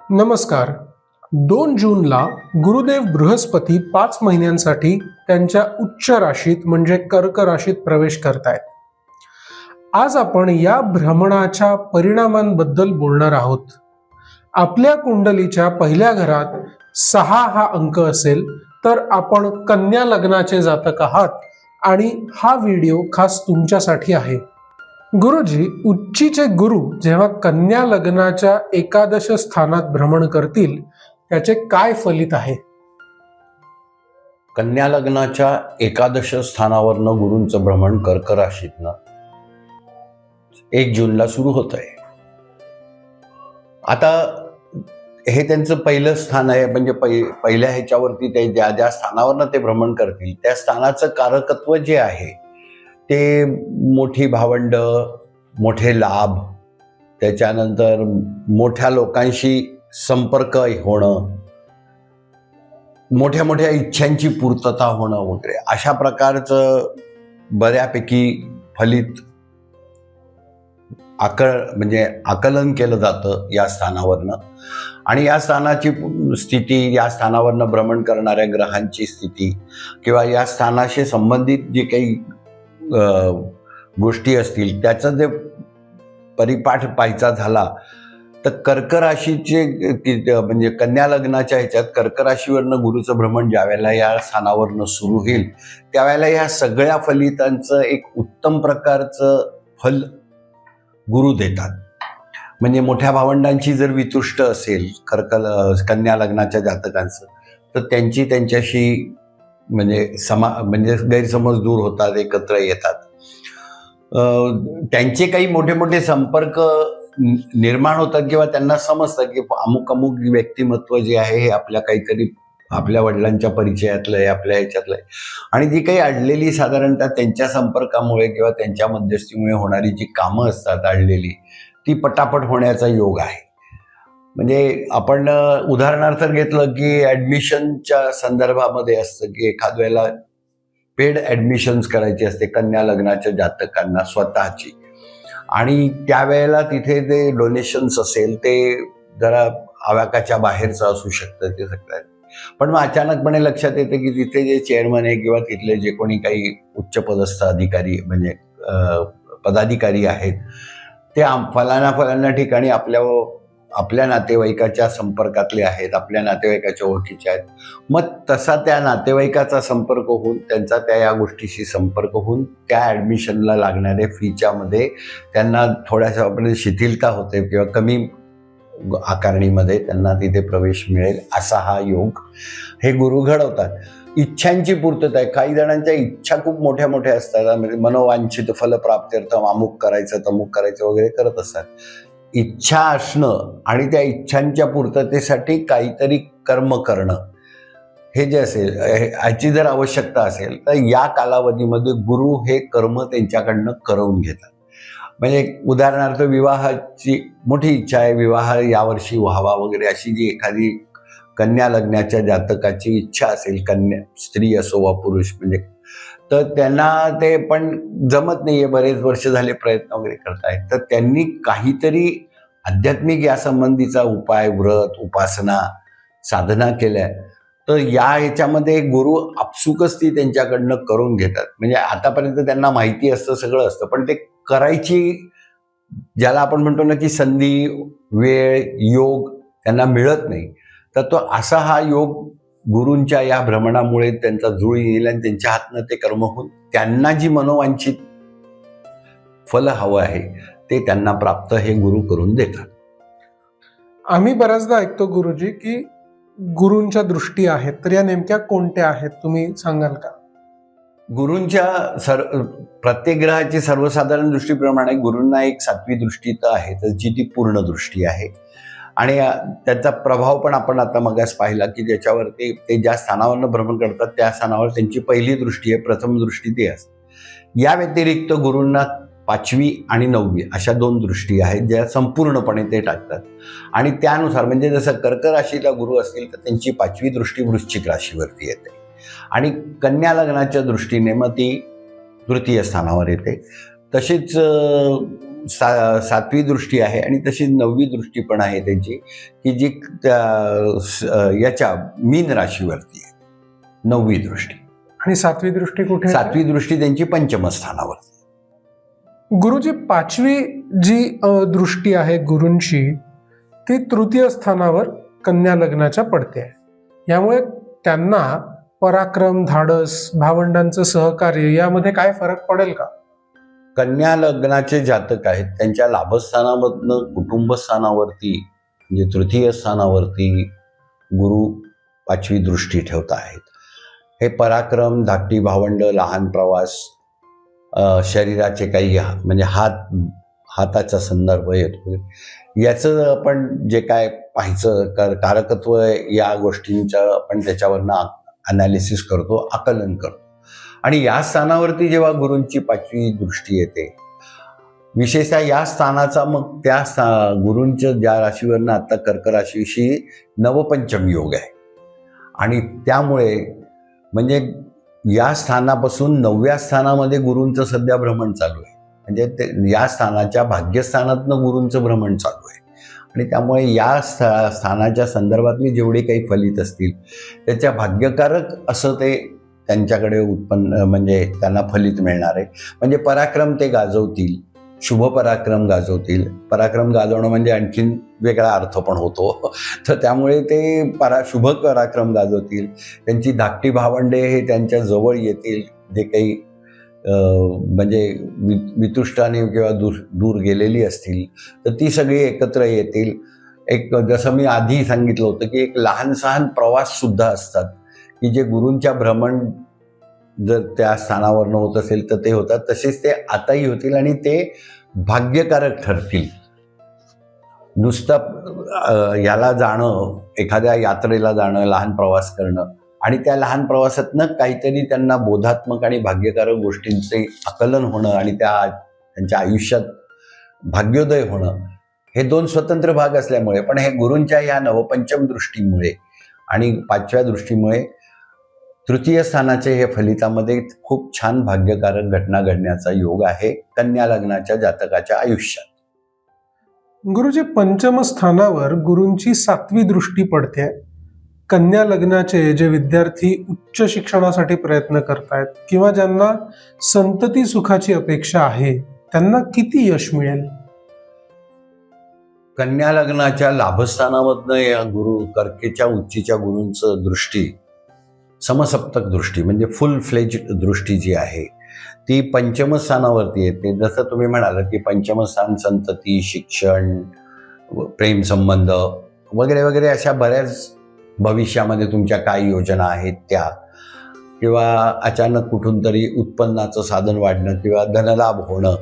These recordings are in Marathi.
नमस्कार. 2 जूनला गुरुदेव बृहस्पती 5 महिन्यांसाठी त्यांच्या उच्च राशीत म्हणजे कर्क राशीत प्रवेश करतायत. आज आपण या भ्रमणाच्या परिणामांबद्दल बोलणार आहोत. आपल्या कुंडलीच्या पहिल्या घरात 6 हा अंक असेल तर आपण कन्या लग्नाचे जातक आहात आणि हा व्हिडिओ खास तुमच्यासाठी आहे. गुरुजी, उच्चीचे गुरु जेव्हा कन्या लग्नाच्या एकादश स्थानात भ्रमण करतील त्याचे काय फलित आहे? कन्या लग्नाच्या एकादश स्थानावरनं गुरूंचं भ्रमण कर्क राशीतनं 1 जूनला सुरू होत आहे. आता हे त्यांचं पहिलं स्थान आहे, म्हणजे पहिल्या ह्याच्यावरती ते ज्या ज्या स्थानावरनं ते भ्रमण करतील त्या स्थानाचं कारकत्व जे आहे ते मोठी भावंड, मोठे लाभ, त्याच्यानंतर मोठ्या लोकांशी संपर्क होणं, मोठ्या मोठ्या इच्छांची पूर्तता होणं वगैरे अशा प्रकारचं बऱ्यापैकी फलित म्हणजे आकलन केलं जातं या स्थानावरनं. आणि या स्थानाची स्थिती, या स्थानावरनं भ्रमण करणाऱ्या ग्रहांची स्थिती किंवा या स्थानाशी संबंधित जे काही गोष्टी असतील त्याचा जे परिपाठ पाहायचा झाला तर कर्क राशीचे म्हणजे कन्या लग्नाच्या ह्याच्यात कर्क राशीवरनं गुरुचं भ्रमण ज्यावेळेला या स्थानावरनं सुरू होईल त्यावेळेला या सगळ्या फलितांचं एक उत्तम प्रकारचं फल गुरु देतात. म्हणजे मोठ्या भावंडांची जर वितुष्ट असेल कन्या लग्नाच्या जातकांचं तर त्यांच्याशी म्हणजे गैरसमज दूर होतात, एकत्र येतात. त्यांचे काही मोठे मोठे संपर्क निर्माण होतात किंवा त्यांना समजतं की अमुक अमुक व्यक्तिमत्व जे आहे हे आपल्या काहीतरी आपल्या वडिलांच्या परिचयातलं आहे, आपल्या ह्याच्यातलं आहे. आणि जी काही अडलेली साधारणतः त्यांच्या संपर्कामुळे किंवा त्यांच्या मध्यस्थीमुळे होणारी जी कामं असतात अडलेली ती पटापट होण्याचा योग आहे. म्हणजे आपण उदाहरणार्थ घेतलं की ॲडमिशनच्या संदर्भामध्ये असतं की एखाद वेळेला पेड ॲडमिशन्स करायची असते कन्या लग्नाच्या जातकांना स्वतःची, आणि त्यावेळेला तिथे ते डोनेशन्स असेल ते जरा आवाकाच्या बाहेरचं असू शकतं, ते सगळं. पण मग अचानकपणे लक्षात येतं की तिथे जे चेअरमन आहे किंवा तिथले जे कोणी काही उच्चपदस्थ अधिकारी म्हणजे पदाधिकारी आहेत ते फलाना ठिकाणी आपल्या नातेवाईकाच्या संपर्कातले आहेत, आपल्या नातेवाईकाच्या ओळखीचे आहेत. मग तसा त्या नातेवाईकाचा संपर्क होऊन, त्यांचा त्या या गोष्टीशी संपर्क होऊन त्या ॲडमिशनला लागणाऱ्या फीच्या मध्ये त्यांना थोड्याशा शिथिलता होते किंवा कमी आकारणीमध्ये त्यांना तिथे प्रवेश मिळेल असा हा योग हे गुरु घडवतात. इच्छांची पूर्तता आहे. काही जणांच्या इच्छा खूप मोठ्या मोठ्या असतात, म्हणजे मनोवांछित फलप्राप्त्यर्थ अमुक करायचं तमुक करायचं वगैरे करत असतात. इच्छा असणं आणि त्या इच्छांच्या पूर्ततेसाठी काहीतरी कर्म करणं हे जे असेल ह्याची जर आवश्यकता असेल तर या कालावधीमध्ये गुरु हे कर्म त्यांच्याकडनं करवून घेतात. म्हणजे उदाहरणार्थ विवाहाची मोठी इच्छा आहे, विवाह यावर्षी व्हावा वगैरे अशी जी एखादी कन्या लग्नाच्या जातकाची इच्छा असेल, कन्या स्त्री असो वा पुरुष, म्हणजे तर त्यांना ते पण जमत नाहीये, बरेच वर्ष झाले प्रयत्न वगैरे करतायत, तर त्यांनी काहीतरी आध्यात्मिक या संबंधीचा उपाय, व्रत, उपासना, साधना केल्या तर या ह्याच्यामध्ये गुरु आपसुकच ती त्यांच्याकडनं करून घेतात. म्हणजे आतापर्यंत त्यांना माहिती असतं, सगळं असतं, पण ते करायची ज्याला आपण म्हणतो ना की संधी, वेळ, योग त्यांना मिळत नाही. तर तो असा हा योग गुरूंच्या या भ्रमणामुळे त्यांचा जुळ येईल आणि त्यांच्या हातनं ते कर्म होऊन त्यांना जी मनोवांछित फल हवं आहे ते त्यांना प्राप्त हे गुरु करून देतात. आम्ही बऱ्याचदा ऐकतो गुरुजी की गुरूंच्या दृष्टी आहेत, तर या नेमक्या कोणत्या आहेत तुम्ही सांगाल का? गुरूंच्या प्रत्येक ग्रहाची सर्वसाधारण दृष्टीप्रमाणे गुरूंना एक 7वी दृष्टी तर आहे, तर जी ती पूर्ण दृष्टी आहे. आणि त्याचा प्रभाव पण आपण आता मगाच पाहिला की ज्याच्यावरती ते ज्या स्थानावरनं भ्रमण करतात त्या स्थानावर त्यांची पहिली दृष्टी आहे, प्रथम दृष्टी ती असते. या व्यतिरिक्त गुरूंना 5वी आणि 9वी अशा 2 दृष्टी आहेत ज्या संपूर्णपणे ते टाकतात. आणि त्यानुसार म्हणजे जसं कर्क राशीला गुरु असतील तर त्यांची 5वी दृष्टी वृश्चिक राशीवरती येते आणि कन्या लग्नाच्या दृष्टीने मग ती तृतीय स्थानावर येते. तशीच सातवी दृष्टी आहे आणि तशीच 9वी दृष्टी पण आहे त्यांची, की जी याच्या मीन राशीवरती आहे. 9वी दृष्टी. आणि 7वी दृष्टी कुठे आहे? 7वी दृष्टी त्यांची पंचमस्थानावरती. गुरुजी 5वी जी दृष्टी आहे गुरूंची ती तृतीय स्थानावर कन्या लग्नाच्या पडते आहे. यामुळे त्यांना पराक्रम, धाडस, भावंडांचं सहकार्य यामध्ये काय फरक पडेल का? कन्या लग्नाचे जातक आहेत त्यांच्या लाभस्थानामधनं कुटुंब स्थानावरती म्हणजे तृतीय स्थानावरती गुरु 5वी दृष्टी ठेवत आहेत. हे पराक्रम, धाकटी भावंड, लहान प्रवास, शरीराचे काही म्हणजे हाताचा संदर्भ येतो, याचं आपण जे काय पाहायचं कारकत्व या गोष्टींचं आपण त्याच्यावरनं अनालिसिस करतो, आकलन करतो. आणि या स्थानावरती जेव्हा गुरूंची 5वी दृष्टी येते, विशेषतः या स्थानाचा मग त्या गुरूंच्या ज्या राशीवरनं आता कर्क राशीविषयी नवपंचम योग आहे आणि त्यामुळे म्हणजे या स्थानापासून 9व्या स्थानामध्ये गुरूंचं सध्या भ्रमण चालू आहे. म्हणजे ते या स्थानाच्या भाग्यस्थानातनं गुरूंचं भ्रमण चालू आहे आणि त्यामुळे या स्थानाच्या संदर्भातली जेवढे काही फलित असतील त्याच्या भाग्यकारक असं ते त्यांच्याकडे उत्पन्न म्हणजे त्यांना फलित मिळणार आहे. म्हणजे पराक्रम ते गाजवतील, शुभ पराक्रम गाजवतील. पराक्रम गाजवणं म्हणजे आणखीन वेगळा अर्थ पण होतो, तर त्यामुळे ते शुभ पराक्रम गाजवतील. त्यांची धाकटी भावंडे हे त्यांच्या जवळ येतील, जे काही म्हणजे वितुष्टाने किंवा दूर गेलेली असतील तर ती सगळी एकत्र येतील. एक जसं मी आधी सांगितलं होतं की एक लहान सहान प्रवास सुद्धा असतात की जे गुरूंच्या भ्रमण जर त्या स्थानावरनं होत असेल तर ते होतात, तसेच ते आताही होतील आणि ते भाग्यकारक ठरतील. नुसतं याला जाणं, एखाद्या यात्रेला जाणं, लहान प्रवास करणं आणि त्या लहान प्रवासातनं काहीतरी त्यांना बोधात्मक आणि भाग्यकारक गोष्टींचे आकलन होणं आणि त्यांच्या आयुष्यात भाग्योदय होणं, हे 2 स्वतंत्र भाग असल्यामुळे पण हे गुरूंच्या या नवपंचम दृष्टीमुळे आणि 5व्या दृष्टीमुळे तृतीय स्थानाचे हे फलितामध्ये खूप छान भाग्यकारक घटना घडण्याचा योग आहे कन्या लग्नाच्या जातकाच्या आयुष्यात. गुरुजी, पंचम स्थानावर गुरूंची 7वी दृष्टी पडते. कन्या लग्नाचे जे विद्यार्थी उच्च शिक्षणासाठी प्रयत्न करतायत किंवा ज्यांना संतती सुखाची अपेक्षा आहे त्यांना किती यश मिळेल? कन्या लग्नाच्या लाभस्थानामधनं या कर्केच्या उच्चीच्या गुरूंचं दृष्टी, समसप्तक दृष्टी म्हणजे फुल फ्लेज दृष्टी जी आहे ती पंचम स्थानावरती येते. जसं तुम्ही म्हणालात की पंचम स्थान संतती, शिक्षण, प्रेमसंबंध वगैरे वगैरे अशा बऱ्याच भविष्यामध्ये तुमच्या काय योजना आहेत त्या, किंवा अचानक कुठून तरी उत्पन्नाचं साधन वाढणं किंवा धनलाभ होणं,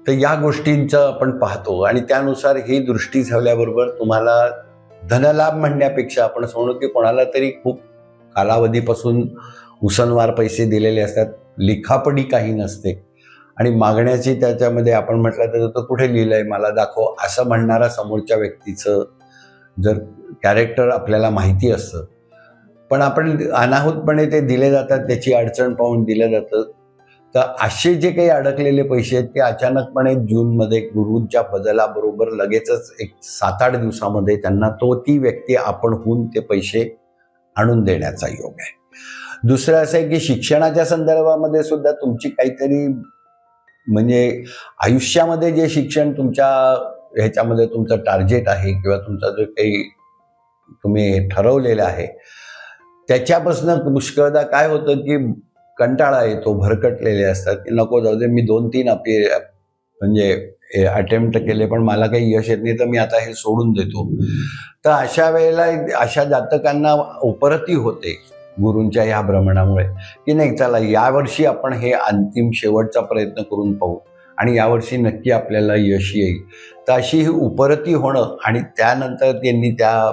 तर या गोष्टींचं आपण पाहतो आणि त्यानुसार ही दृष्टी झाल्याबरोबर तुम्हाला धनलाभ म्हणण्यापेक्षा आपण म्हणू की कोणाला तरी खूप कालावधीपासून उसनवार पैसे दिलेले असतात, लिखापडी काही नसते आणि मागण्याची त्याच्यामध्ये आपण म्हटलं तर कुठे लिहिलंय मला दाखव असं म्हणणारा समोरच्या व्यक्तीचं जर कॅरेक्टर आपल्याला माहिती असतं, पण आपण अनाहूतपणे ते दिले जातात, त्याची अडचण पाहून दिलं जातं. तर असे जे काही अडकलेले पैसे आहेत ते अचानकपणे जूनमध्ये गुरूंच्या बदलाबरोबर लगेचच एक 7-8 दिवसामध्ये त्यांना ती व्यक्ती आपण होऊन ते पैसे आणून देण्याचा योग आहे. दुसरं असं आहे की शिक्षणाच्या संदर्भामध्ये सुद्धा तुमची काहीतरी म्हणजे आयुष्यामध्ये जे शिक्षण तुमच्या ह्याच्यामध्ये तुमचं टार्गेट आहे किंवा तुमचा जो काही तुम्ही ठरवलेलं आहे त्याच्यापासून पुष्कळदा काय होतं की कंटाळा येतो, भरकटलेले असतात की नको जाऊ दे, मी 2-3 म्हणजे अटेम्प्ट केले पण मला काही यश येत नाही तर मी आता हे सोडून देतो. तर अशा वेळेला अशा जातकांना उपरती होते गुरूंच्या ह्या भ्रमणामुळे की नाही चला यावर्षी आपण हे अंतिम शेवटचा प्रयत्न करून पाहू आणि यावर्षी नक्की आपल्याला यश येईल. तर अशी ही उपरती होणं आणि त्यानंतर त्यांनी त्या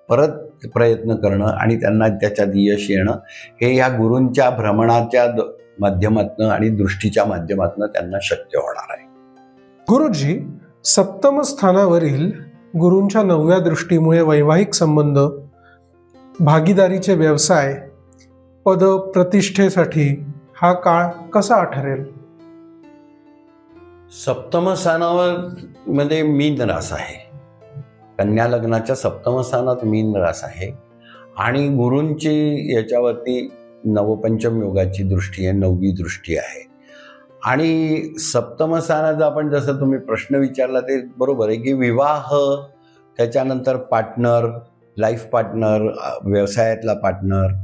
परत प्रयत्न करणं आणि त्यांना त्याच्यात यश येणं हे या गुरूंच्या भ्रमणाच्या माध्यमातून आणि दृष्टीच्या माध्यमातून त्यांना शक्य होणार आहे. गुरुजी, 7म स्थानावरील गुरूंच्या 9व्या दृष्टीमुळे वैवाहिक संबंध, भागीदारीचे व्यवसाय, पद प्रतिष्ठेसाठी हा काळ कसा ठरेल? सप्तम स्थानावर मध्ये मीन रास आहे. कन्या लग्नाच्या सप्तम स्थानात मीन रास आहे आणि गुरूंची याच्यावरती नवपंचम योगाची दृष्टी आहे, 9वी दृष्टी आहे. आणि सप्तम स्थानाचा आपण जसं तुम्ही प्रश्न विचारला ते बरोबर आहे की विवाह, त्याच्यानंतर पार्टनर, लाईफ पार्टनर, व्यवसायातला पार्टनर,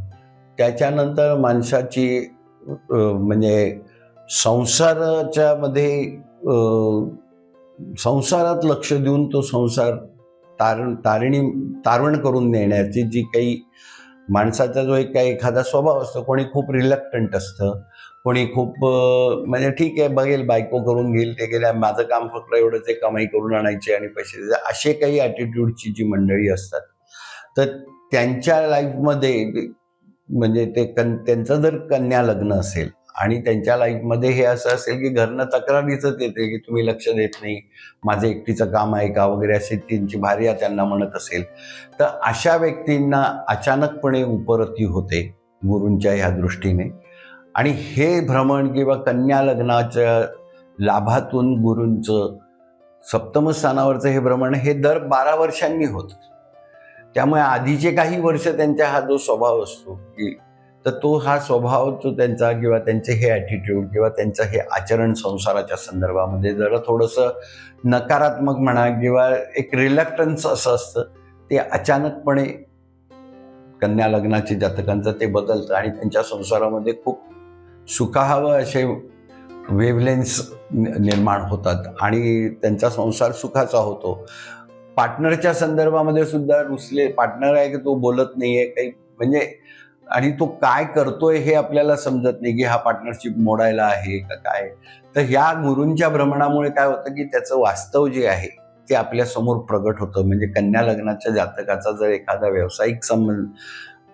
त्याच्यानंतर माणसाची म्हणजे संसाराच्या मध्ये संसारात लक्ष देऊन तो संसार तारण करून देण्याची जी काही माणसाचा जो एक काही एखादा स्वभाव असतो, कोणी खूप रिलक्टंट असतं, कोणी खूप म्हणजे ठीक आहे बघेल, बायको करून घेईल, ते गेल्या, माझं काम फक्त एवढंच आहे, कमाई करून आणायची आणि पैसे द्यायचे, असे काही ॲटिट्यूडची जी मंडळी असतात, तर त्यांच्या लाईफमध्ये म्हणजे त्यांचं जर कन्या लग्न असेल आणि त्यांच्या लाईफमध्ये हे असं असेल की घरनं तक्रारीचंच येते की तुम्ही लक्ष देत नाही, माझं एकटीचं काम आहे का वगैरे, अशी त्यांची भार्या त्यांना म्हणत असेल, तर अशा व्यक्तींना अचानकपणे उपरती होते गुरूंच्या ह्या दृष्टीने. आणि हे भ्रमण किंवा कन्या लग्नाच्या लाभातून गुरूंचं सप्तम स्थानावरचं हे भ्रमण हे दर 12 वर्षांनी होतं. त्यामुळे आधीचे काही वर्ष त्यांचा हा जो स्वभाव असतो की तर तो हा स्वभाव जो त्यांचा किंवा त्यांचे हे ॲटिट्यूड किंवा त्यांचं हे आचरण संसाराच्या संदर्भामध्ये जरा थोडंसं नकारात्मक म्हणा किंवा एक रिलक्टन्स असं असतं, ते अचानकपणे कन्या लग्नाचे जातकांचं ते बदलतं आणि त्यांच्या संसारामध्ये खूप सुखावं असे वेव्हलेन्स निर्माण होतात आणि त्यांचा संसार सुखाचा होतो. पार्टनरच्या संदर्भामध्ये सुद्धा रुसले पार्टनर आहे की तो बोलत नाहीये काही म्हणजे, आणि तो काय करतोय हे आपल्याला समजत नाही की हा पार्टनरशिप मोडायला आहे का काय. तर ह्या गुरूंच्या भ्रमणामुळे काय होतं की त्याचं वास्तव जे आहे ते आपल्या समोर प्रगट होतं. म्हणजे कन्या लग्नाच्या जातकाचा जर एखादा व्यावसायिक संबंध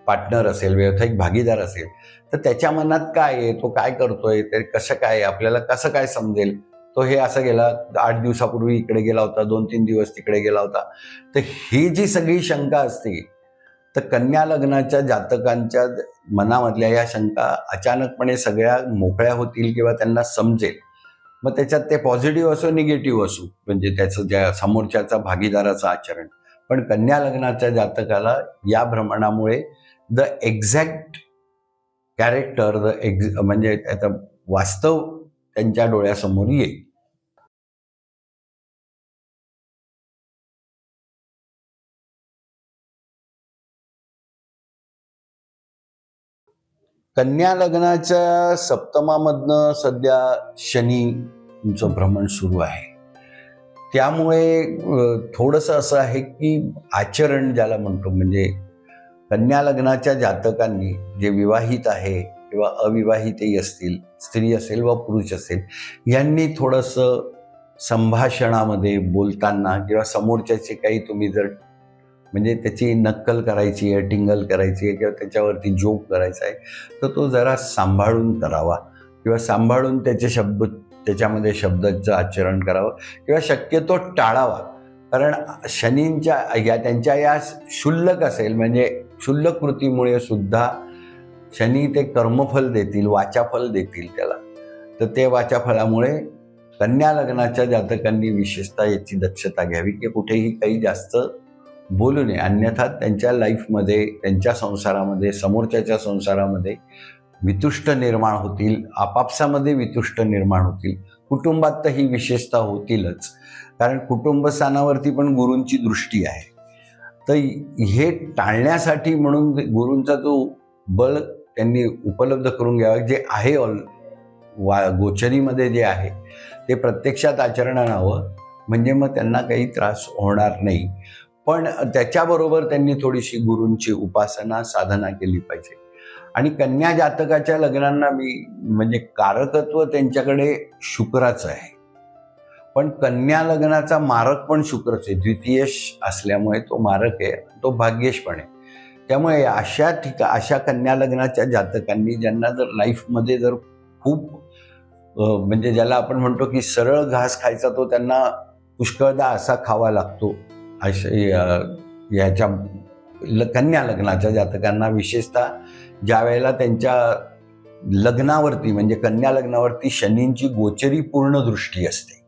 पार्टनर असेल, व्यावसायिक भागीदार असेल, तर त्याच्या मनात काय आहे, तो काय करतोय, ते कसं काय, आपल्याला कसं काय समजेल, तो हे असं गेला 8 दिवसापूर्वी इकडे गेला होता, 2-3 दिवस तिकडे गेला होता. तर ही जी सगळी शंका असते, तर कन्या लग्नाच्या जातकांच्या मनामधल्या या शंका अचानकपणे सगळ्या मोकळ्या होतील किंवा त्यांना समजेल. मग त्याच्यात ते पॉझिटिव्ह असो निगेटिव्ह असो, म्हणजे त्याचं ज्या समोरच्याचा भागीदाराचं आचरण. पण कन्या लग्नाच्या जातकाला या भ्रमणामुळे द एक्झॅक्ट कॅरेक्टर म्हणजे त्याचं वास्तव त्यांच्या डोळ्यासमोर येईल. कन्या लग्नाच्या सप्तमामधनं सध्या शनीचं भ्रमण सुरू आहे. त्यामुळे थोडंसं असं आहे की आचरण ज्याला म्हणतो, म्हणजे कन्या लग्नाच्या जातकांनी जे विवाहित आहे किंवा अविवाहितही असतील, स्त्री असेल व पुरुष असेल, यांनी थोडंसं संभाषणामध्ये बोलताना किंवा समोरच्याचे काही तुम्ही जर म्हणजे त्याची नक्कल करायची आहे, टिंगल करायची आहे किंवा त्याच्यावरती जोक करायचा आहे, तर तो जरा सांभाळून करावा किंवा सांभाळून त्याचे शब्द त्याच्यामध्ये शब्दाचं आचरण करावं किंवा शक्यतो टाळावा. कारण शनींच्या त्यांच्या या क्षुल्लक असेल म्हणजे क्षुल्लक कृतीमुळे सुद्धा शनी ते कर्मफल देतील, वाचाफल देतील त्याला. तर ते वाचाफलामुळे कन्या लग्नाच्या जातकांनी विशेषतः याची दक्षता घ्यावी की कुठेही काही जास्त बोलू नये, अन्यथा त्यांच्या लाईफमध्ये, त्यांच्या संसारामध्ये, समोरच्याच्या संसारामध्ये वितुष्ट निर्माण होतील, आपापसामध्ये वितुष्ट निर्माण होतील, कुटुंबात ही विशेषता होतीलच. कारण कुटुंब स्थानावरती पण गुरूंची दृष्टी आहे. तर हे टाळण्यासाठी म्हणून गुरूंचा जो बळ त्यांनी उपलब्ध करून घ्यावा, जे आहे गोचरीमध्ये जे आहे ते प्रत्यक्षात आचरणात आणावं, म्हणजे मग त्यांना काही त्रास होणार नाही. पण त्याच्याबरोबर त्यांनी थोडीशी गुरूंची उपासना साधना केली पाहिजे. आणि कन्या जातकाच्या लग्नांना म्हणजे कारकत्व त्यांच्याकडे शुक्राचं आहे, पण कन्या लग्नाचा मारक पण शुक्रच आहे, द्वितीय असल्यामुळे तो मारक आहे, तो भाग्येश पण आहे. त्यामुळे अशा कन्या लग्नाच्या जातकांनी ज्यांना जर लाईफमध्ये जर खूप म्हणजे ज्याला आपण म्हणतो की सरळ घास खायचा तो त्यांना पुष्कळदा असा खावा लागतो, ह्याच्या कन्या लग्नाच्या जातकांना विशेषतः ज्या वेळेला त्यांच्या लग्नावरती म्हणजे कन्या लग्नावरती शनींची गोचरी पूर्ण दृष्टी असते,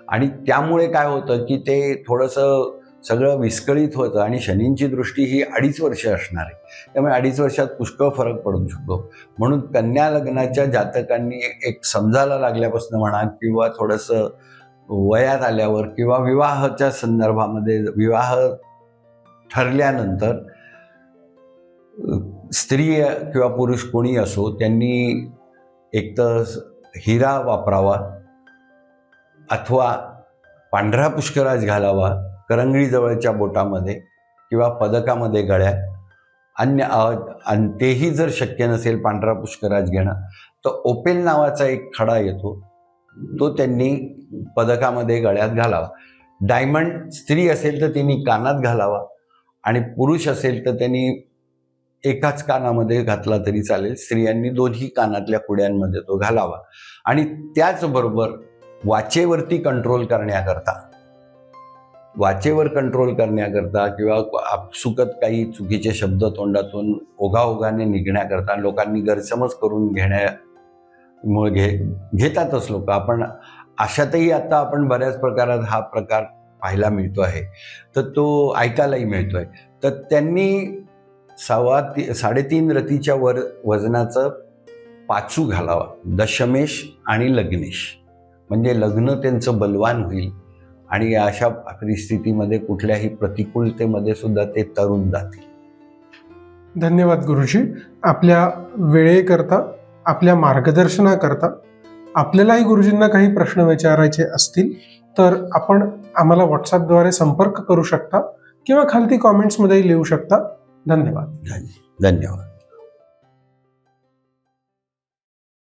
आणि त्यामुळे काय होतं की ते थोडंसं सगळं विस्कळीत होतं आणि शनींची दृष्टी ही 2.5 वर्ष असणार आहे. त्यामुळे 2.5 वर्षात पुष्कळ फरक पडू शकतो. म्हणून कन्या लग्नाच्या जातकांनी एक समजायला लागल्यापासून म्हणा किंवा थोडंसं वयात आल्यावर किंवा विवाहाच्या संदर्भामध्ये विवाह ठरल्यानंतर स्त्री किंवा पुरुष कोणी असो त्यांनी एकतर हिरा वापरावा अथवा पांढरा पुष्कराज घालावा करंगळीजवळच्या बोटामध्ये किंवा पदकामध्ये गळ्यात. आणि तेही जर शक्य नसेल पांढरा पुष्कराज घेणं तर ओपेल नावाचा एक खडा येतो तो त्यांनी पदकामध्ये गळ्यात घालावा. डायमंड स्त्री असेल तर त्यांनी कानात घालावा आणि पुरुष असेल तर त्यांनी एकाच कानामध्ये घातला तरी चालेल. स्त्रियांनी दोन्ही कानातल्या कुड्यांमध्ये तो घालावा. आणि त्याचबरोबर वाचेवरती कंट्रोल करण्याकरता किंवा आपसुकत काही चुकीचे शब्द तोंडातून ओघाओघाने निघण्याकरता लोकांनी गैरसमज करून घेण्यामुळे घेतातच लोक. आपण अशातही आता आपण बऱ्याच प्रकारात हा प्रकार पाहायला मिळतो आहे तर तो ऐकायलाही मिळतोय. तर त्यांनी 3.5 रतीच्या वर वजनाचं पाचू घालावा. दशमेश आणि लग्नेश म्हणजे लग्न त्यांचं बलवान होईल आणि अशा परिस्थितीमध्ये कुठल्याही प्रतिकूलतेमध्ये सुद्धा ते तरुण जातील. धन्यवाद गुरुजी. आपल्या वेळेकरता, आपल्या मार्गदर्शनाकरता. आपल्यालाही गुरुजींना काही प्रश्न विचारायचे असतील तर आपण आम्हाला व्हॉट्सअपद्वारे संपर्क करू शकता किंवा खालती कॉमेंट्समध्ये लिहू शकता. धन्यवाद. धन्यवाद.